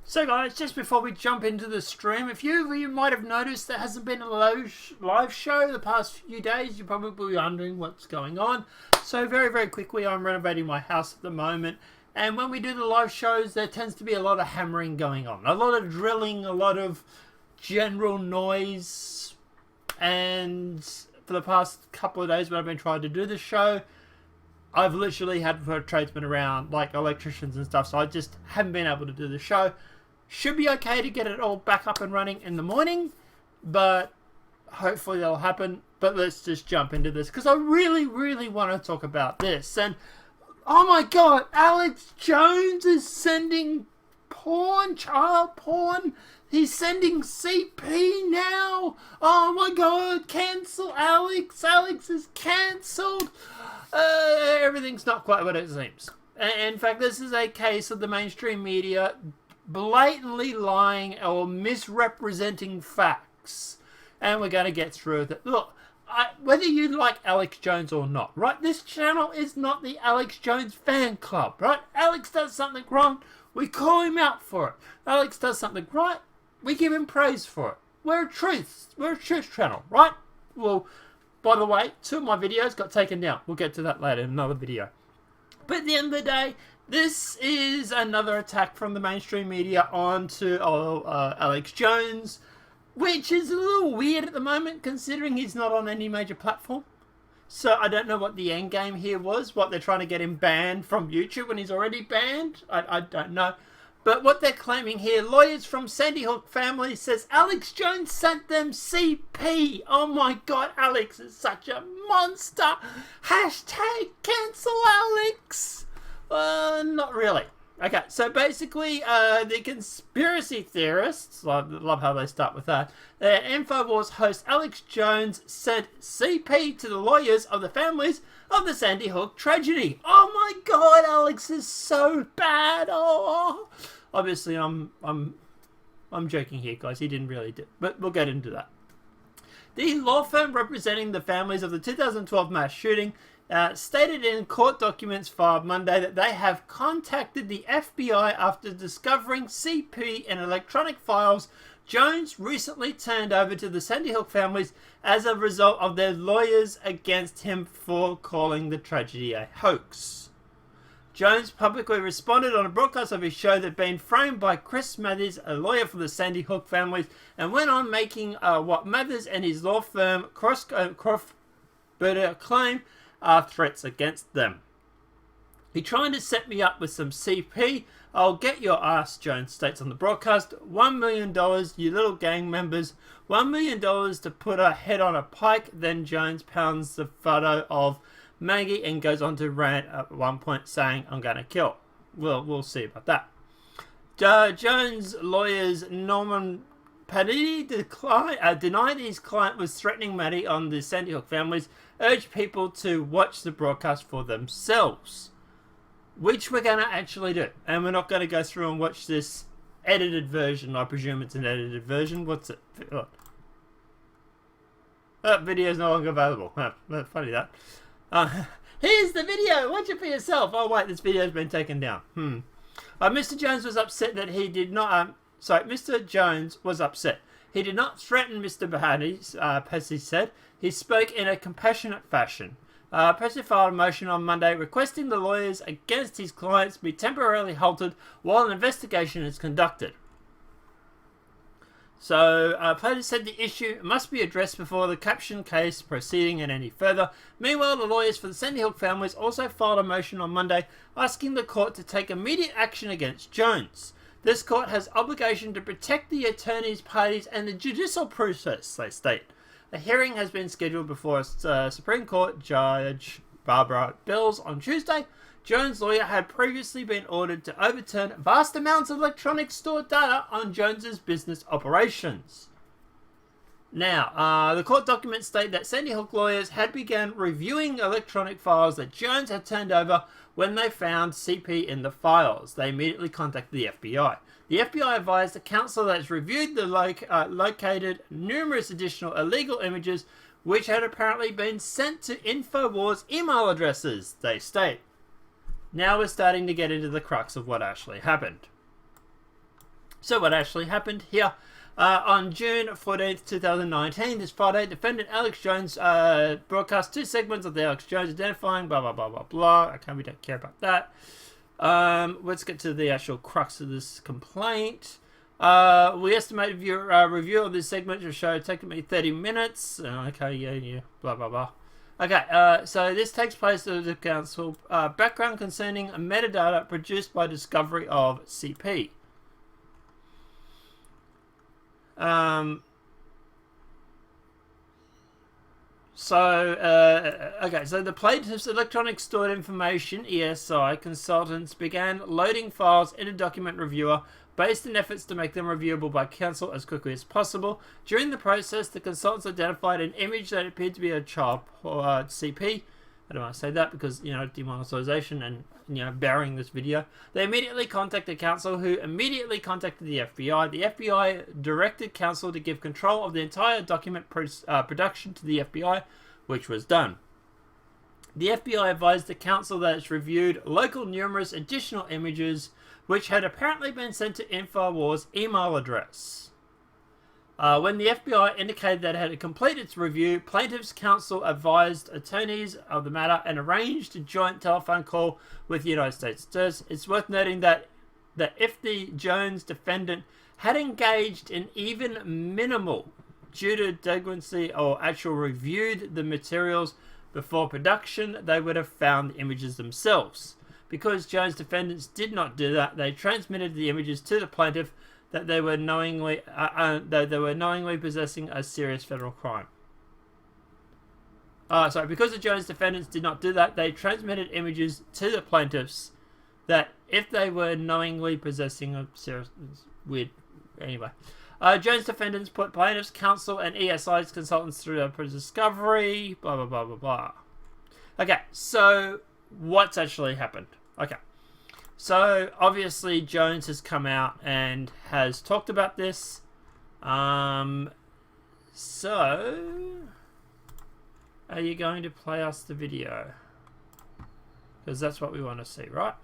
So guys, just before we jump into the stream, a few of you might have noticed there hasn't been a live show the past few days. You're probably wondering what's going on. So very quickly, I'm renovating my house at the moment. And when we do the live shows, there tends to be a lot of hammering going on. A lot of drilling, a lot of general noise. And for the past couple of days when I've been trying to do the show, I've literally had tradesmen around, like electricians and stuff. So I just haven't been able to do the show. Should be okay to get it all back up and running in the morning, but hopefully that'll happen. But let's just jump into this because I really want to talk about this. And oh my god, Alex Jones is sending porn, child porn. He's sending CP now. Oh my god, cancel Alex. Alex is cancelled. Everything's not quite what it seems. In fact, this is a case of the mainstream media blatantly lying or misrepresenting facts, and we're going to get through with it. Look, whether you like Alex Jones or not, right? This channel is not the Alex Jones fan club, right? Alex does something wrong, we call him out for it. Alex does something right, we give him praise for it. We're a truth channel, right? Well, by the way, 2 of my videos got taken down. We'll get to that later in another video. But at the end of the day, this is another attack from the mainstream media onto Alex Jones, which is a little weird at the moment considering he's not on any major platform. So I don't know what the end game here was, what they're trying to get him banned from YouTube when he's already banned. I don't know. But what they're claiming here, lawyers from Sandy Hook family says Alex Jones sent them CP. Oh my god, Alex is such a monster. Hashtag cancel Alex. Not really. Okay, so basically, the conspiracy theorists, I love how they start with that, InfoWars host Alex Jones sent CP to the lawyers of the families of the Sandy Hook tragedy. Oh my god, Alex is so bad. Oh, obviously, I'm joking here, guys. He didn't really do, but we'll get into that. The law firm representing the families of the 2012 mass shooting stated in court documents filed Monday that they have contacted the FBI after discovering CP in electronic files Jones recently turned over to the Sandy Hook families as a result of their lawyers against him for calling the tragedy a hoax. Jones publicly responded on a broadcast of his show that had been framed by Chris Mathers, a lawyer for the Sandy Hook families, and went on making what Mathers and his law firm claim are threats against them. He trying to set me up with some CP. I'll get your ass, Jones states on the broadcast. $1 million, you little gang members. $1 million to put her head on a pike. Then Jones pounds the photo of Maggie and goes on to rant at one point saying, I'm going to kill. We'll see about that. Jones' lawyers Norman Paddy denied his client was threatening Maddie on the Sandy Hook families, urged people to watch the broadcast for themselves, which we're going to actually do. And we're not going to go through and watch this edited version. I presume it's an edited version. What's it? What? That video is no longer available. Funny that. Here's the video. Watch it for yourself. Oh wait, this video has been taken down. Mr. Jones was upset that he did not... Mr. Jones was upset. He did not threaten Mr. Bahadi, Pesci said. He spoke in a compassionate fashion. Pesci filed a motion on Monday requesting the lawyers against his clients be temporarily halted while an investigation is conducted. So, Pesci said the issue must be addressed before the caption case proceeding any further. Meanwhile, the lawyers for the Sandy Hook families also filed a motion on Monday asking the court to take immediate action against Jones. This court has obligation to protect the attorneys, parties, and the judicial process, they state. A hearing has been scheduled before Supreme Court Judge Barbara Bills on Tuesday. Jones' lawyer had previously been ordered to overturn vast amounts of electronic stored data on Jones's business operations. Now, the court documents state that Sandy Hook lawyers had begun reviewing electronic files that Jones had turned over when they found CP in the files. They immediately contacted the FBI. The FBI advised the counsel that it's reviewed the located numerous additional illegal images which had apparently been sent to InfoWars email addresses, they state. Now we're starting to get into the crux of what actually happened. So what actually happened here? On June 14th, 2019, this Friday, defendant Alex Jones broadcast 2 segments of the Alex Jones identifying blah, blah, blah, blah, blah. Okay, we don't care about that. Let's get to the actual crux of this complaint. We estimate your review of this segment will show taking me 30 minutes. Okay, yeah, blah, blah, blah. Okay, so this takes place at the council. Background concerning metadata produced by discovery of CP. Okay, so the plaintiff's electronic stored information, ESI, consultants began loading files in a document reviewer based on efforts to make them reviewable by counsel as quickly as possible. During the process, the consultants identified an image that appeared to be a child CP. I don't want to say that because, demonetization and, burying this video. They immediately contacted counsel, who immediately contacted the FBI. The FBI directed counsel to give control of the entire document production to the FBI, which was done. The FBI advised the counsel that it's reviewed local numerous additional images which had apparently been sent to InfoWars' email address. When the FBI indicated that it had completed its review, plaintiff's counsel advised attorneys of the matter and arranged a joint telephone call with the United States attorneys. It's worth noting that if the Jones defendant had engaged in even minimal due delinquency or actually reviewed the materials before production, they would have found the images themselves. Because Jones defendants did not do that, they transmitted the images to the plaintiff that they were knowingly possessing a serious federal crime. Because the Jones defendants did not do that, they transmitted images to the plaintiffs that if they were knowingly possessing a serious... weird. Anyway. Jones defendants put plaintiffs, counsel, and ESI's consultants through a discovery, blah, blah, blah, blah, blah. Okay, so what's actually happened? Okay. So, obviously, Jones has come out and has talked about this. So, are you going to play us the video? Because that's what we want to see, right?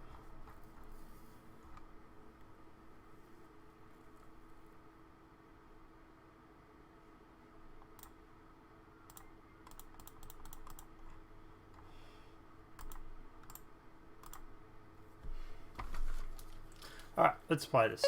Alright, let's play this.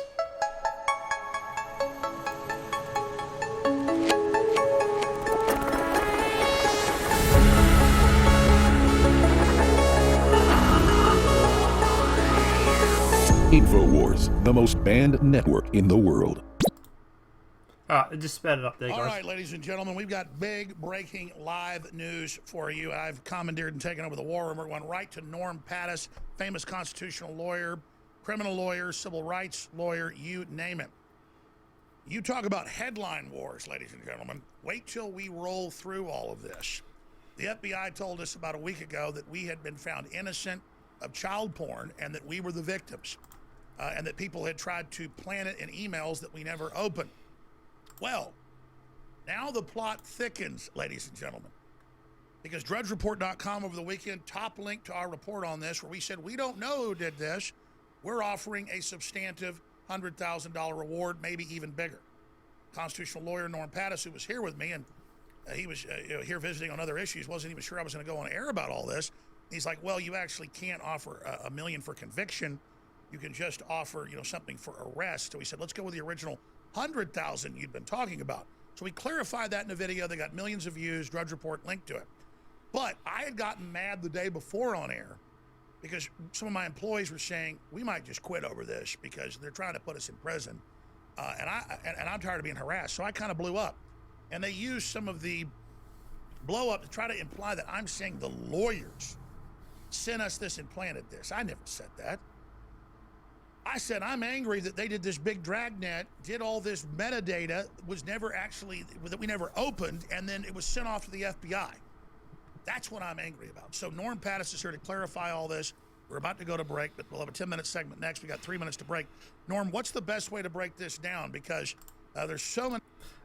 InfoWars, the most banned network in the world. Alright, just sped it up there, guys. Alright, ladies and gentlemen, we've got big breaking live news for you. I've commandeered and taken over the war room. We're going right to Nonpartisan, famous constitutional lawyer, criminal lawyer, civil rights lawyer, you name it. You talk about headline wars, ladies and gentlemen. Wait till we roll through all of this. The FBI told us about a week ago that we had been found innocent of child porn and that we were the victims, and that people had tried to plant it in emails that we never opened. Well, now the plot thickens, ladies and gentlemen, because DrudgeReport.com over the weekend, top link to our report on this, where we said we don't know who did this. We're offering a substantive $100,000 reward, maybe even bigger. Constitutional lawyer Nonpartisan, who was here with me, and he was here visiting on other issues, wasn't even sure I was going to go on air about all this. He's like, well, you actually can't offer $1 million for conviction. You can just offer, something for arrest. So we said, let's go with the original $100,000 you'd been talking about. So we clarified that in the video. They got millions of views. Drudge Report linked to it. But I had gotten mad the day before on air, because some of my employees were saying, we might just quit over this because they're trying to put us in prison. And I'm tired of being harassed. So I kind of blew up. And they used some of the blow up to try to imply that I'm saying the lawyers sent us this and planted this. I never said that. I said, I'm angry that they did this big dragnet, did all this metadata, that we never opened, and then it was sent off to the FBI. That's what I'm angry about. So Nonpartisan is here to clarify all this. We're about to go to break, but we'll have a 10-minute segment next. We got 3 minutes to break. Norm, what's the best way to break this down? Because there's so many...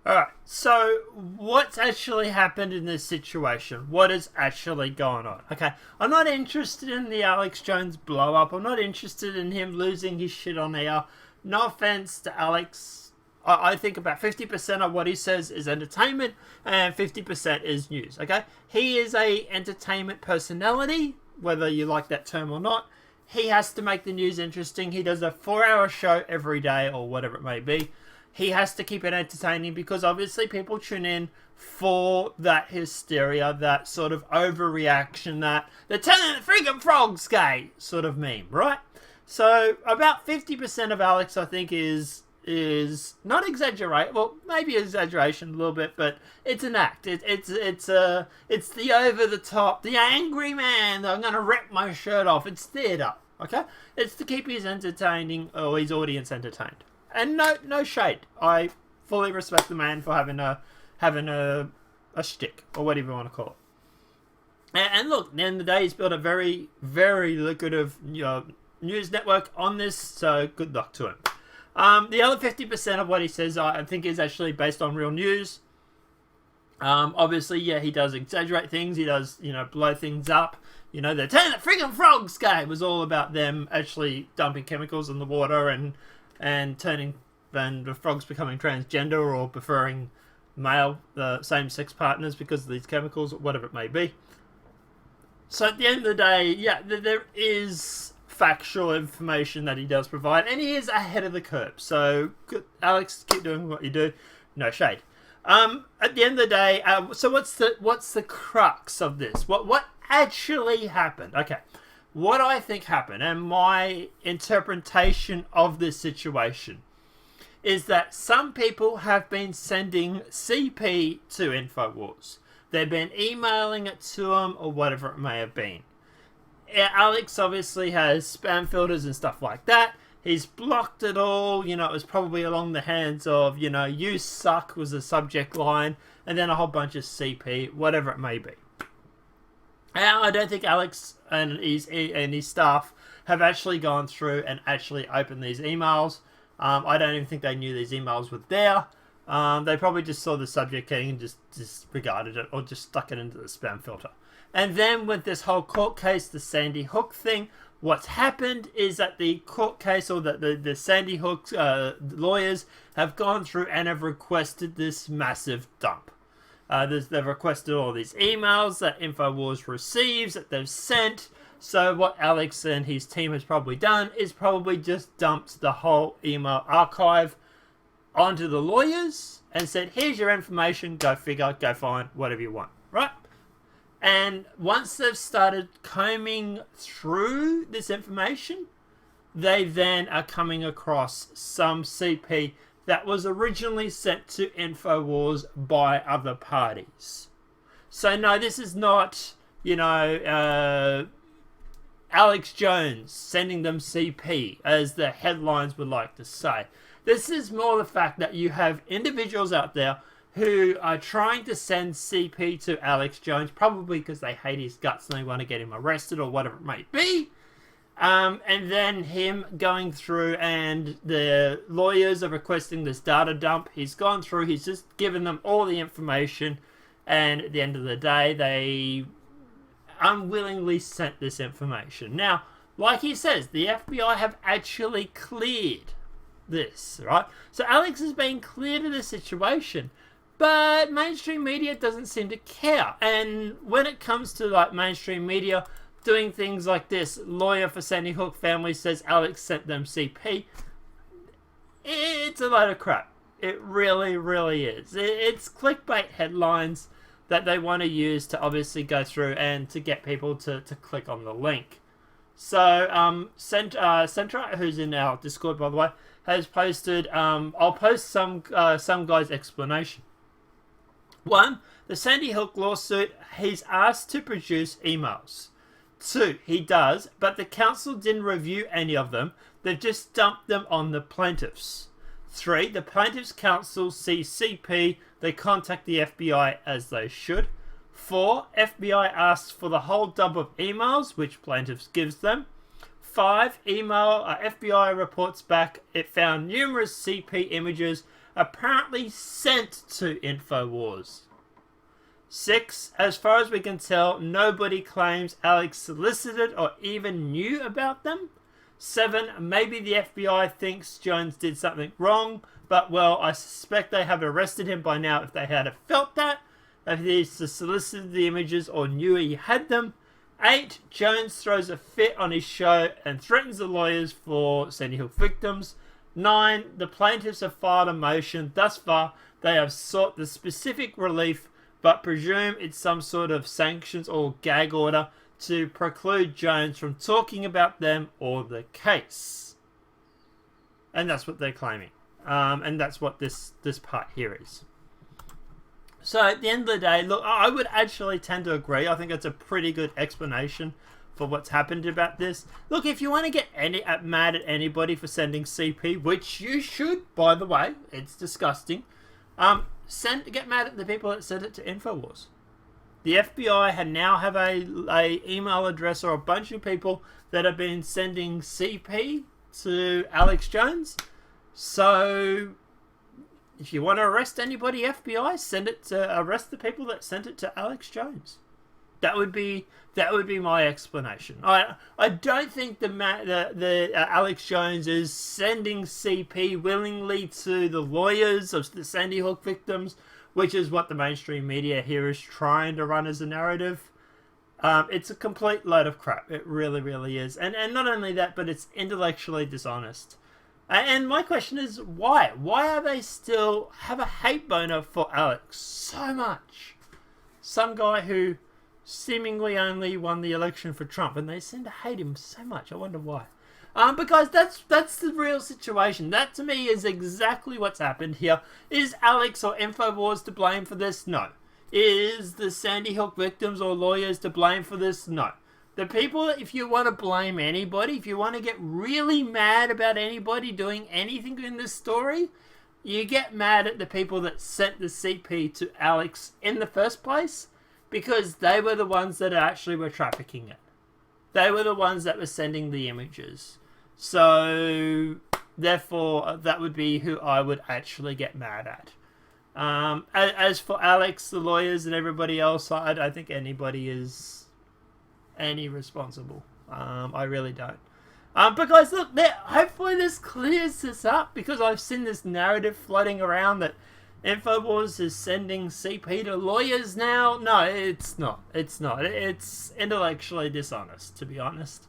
All right, so what's actually happened in this situation? What is actually going on? Okay, I'm not interested in the Alex Jones blow-up. I'm not interested in him losing his shit on air. no offense to Alex, I think about 50% of what he says is entertainment and 50% is news, okay? He is a entertainment personality, whether you like that term or not. He has to make the news interesting. He does a 4-hour show every day or whatever it may be. He has to keep it entertaining because obviously people tune in for that hysteria, that sort of overreaction, that they're telling the freaking frogs gay sort of meme, right? So about 50% of Alex, I think, is not exaggerate. Well, maybe exaggeration a little bit, but it's an act. It's the over the top, the angry man. I'm gonna rip my shirt off. It's theatre, okay? It's to keep his audience entertained. And no shade. I fully respect the man for having a shtick or whatever you want to call it. And look, at the end of the day, he's built a very, very lucrative news network on this. So good luck to him. The other 50% of what he says, I think, is actually based on real news. Obviously, yeah, he does exaggerate things. He does, blow things up. They're telling the friggin' frogs gay. It was all about them actually dumping chemicals in the water and turning the frogs becoming transgender or preferring male, same-sex partners because of these chemicals or whatever it may be. So at the end of the day, yeah, there is factual information that he does provide, and he is ahead of the curve. So, good, Alex, keep doing what you do. No shade. At the end of the day, so what's the crux of this? What actually happened? Okay, what I think happened, and my interpretation of this situation, is that some people have been sending CP to InfoWars. They've been emailing it to them or whatever it may have been. Alex obviously has spam filters and stuff like that. He's blocked it all. It was probably along the hands of, you suck was the subject line, and then a whole bunch of CP, whatever it may be. Now, I don't think Alex and his staff have actually gone through and actually opened these emails. I don't even think they knew these emails were there. They probably just saw the subject heading and just disregarded it or just stuck it into the spam filter. And then with this whole court case, the Sandy Hook thing, what's happened is that the court case or the Sandy Hook lawyers have gone through and have requested this massive dump. They've requested all these emails that InfoWars receives, that they've sent. So what Alex and his team has probably done is probably just dumped the whole email archive onto the lawyers and said, here's your information, go figure, go find whatever you want, right? And once they've started combing through this information, they then are coming across some CP that was originally sent to InfoWars by other parties. So no, this is not, Alex Jones sending them CP, as the headlines would like to say. This is more the fact that you have individuals out there who are trying to send CP to Alex Jones, probably because they hate his guts and they want to get him arrested or whatever it may be. And then him going through and the lawyers are requesting this data dump. He's gone through, he's just given them all the information, and at the end of the day, they unwillingly sent this information. Now, like he says, the FBI have actually cleared this, right? So Alex has been cleared of the situation, but mainstream media doesn't seem to care. And when it comes to mainstream media doing things like this, lawyer for Sandy Hook family says Alex sent them CP, it's a load of crap. It really, really is. It's clickbait headlines that they want to use to obviously go through and to get people to click on the link. So, Centra, who's in our Discord, by the way, has posted, I'll post some guy's explanation. 1, the Sandy Hook lawsuit, he's asked to produce emails. 2, he does, but the council didn't review any of them. They've just dumped them on the plaintiffs. 3, the plaintiffs' counsel sees CP. They contact the FBI as they should. 4, FBI asks for the whole dump of emails, which plaintiffs gives them. 5, FBI reports back it found numerous CP images apparently sent to InfoWars. 6, as far as we can tell, nobody claims Alex solicited or even knew about them. 7, maybe the FBI thinks Jones did something wrong, but, well, I suspect they have arrested him by now if they had felt that, if he solicited the images or knew he had them. 8, Jones throws a fit on his show and threatens the lawyers for Sandy Hook victims. 9, the plaintiffs have filed a motion. Thus far, they have sought the specific relief, but presume it's some sort of sanctions or gag order to preclude Jones from talking about them or the case. And that's what they're claiming. And that's what this part here is. So at the end of the day, look, I would actually tend to agree. I think it's a pretty good explanation for what's happened about this. Look, if you want to get mad at anybody for sending CP, which you should, by the way, it's disgusting. Get mad at the people that sent it to InfoWars. The FBI now have a email address or a bunch of people that have been sending CP to Alex Jones. So if you want to arrest anybody, FBI, send it to arrest the people that sent it to Alex Jones. That would be my explanation. I don't think the Alex Jones is sending CP willingly to the lawyers of the Sandy Hook victims, which is what the mainstream media here is trying to run as a narrative. It's a complete load of crap. It really, really is. And not only that, but it's intellectually dishonest. And my question is, why? Why are they still have a hate boner for Alex so much? Some guy who seemingly only won the election for Trump, and they seem to hate him so much. I wonder why. Because that's the real situation. That to me is exactly what's happened here. Is Alex or InfoWars to blame for this? No. Is the Sandy Hook victims or lawyers to blame for this? No. The people, if you want to blame anybody, if you want to get really mad about anybody doing anything in this story, you get mad at the people that sent the CP to Alex in the first place, because they were the ones that actually were trafficking it. They were the ones that were sending the images. So, therefore, that would be who I would actually get mad at. As for Alex, the lawyers, and everybody else, I don't think anybody is any responsible. I really don't. Because look, hopefully this clears this up, because I've seen this narrative floating around that InfoWars is sending CP to lawyers now. No, it's not. It's not. It's intellectually dishonest, to be honest.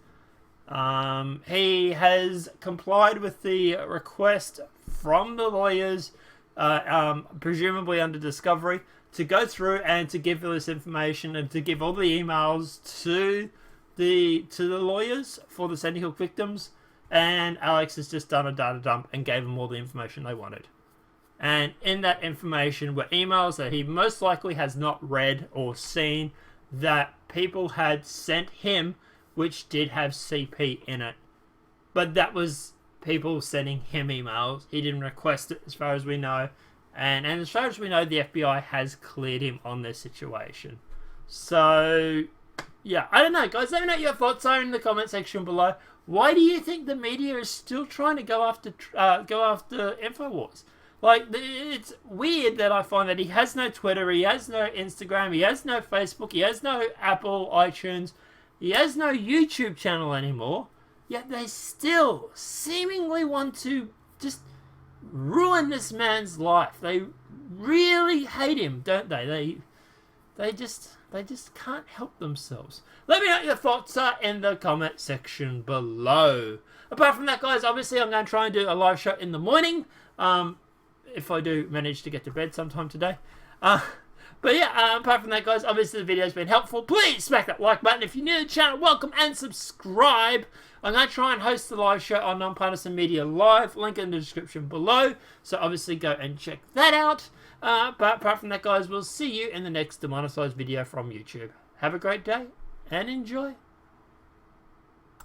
He has complied with the request from the lawyers, presumably under discovery, to go through and to give this information and to give all the emails to the lawyers for the Sandy Hook victims. And Alex has just done a data dump and gave them all the information they wanted. And in that information were emails that he most likely has not read or seen that people had sent him, which did have CP in it. But that was people sending him emails. He didn't request it, as far as we know. And as far as we know, the FBI has cleared him on this situation. So, yeah, I don't know, guys. Let me know what your thoughts are in the comment section below. Why do you think the media is still trying to go after InfoWars? Like, it's weird that I find that he has no Twitter, he has no Instagram, he has no Facebook, he has no Apple, iTunes, he has no YouTube channel anymore, yet they still seemingly want to just ruin this man's life. They really hate him, don't they? They just can't help themselves. Let me know what your thoughts are in the comment section below. Apart from that, guys, obviously I'm going to try and do a live show in the morning. If I do manage to get to bed sometime today. But yeah, apart from that, guys, obviously the video's been helpful. Please smack that like button. If you're new to the channel, welcome and subscribe. I'm going to try and host the live show on Nonpartisan Media Live. Link in the description below. So obviously go and check that out. But apart from that, guys, we'll see you in the next demonetized video from YouTube. Have a great day and enjoy.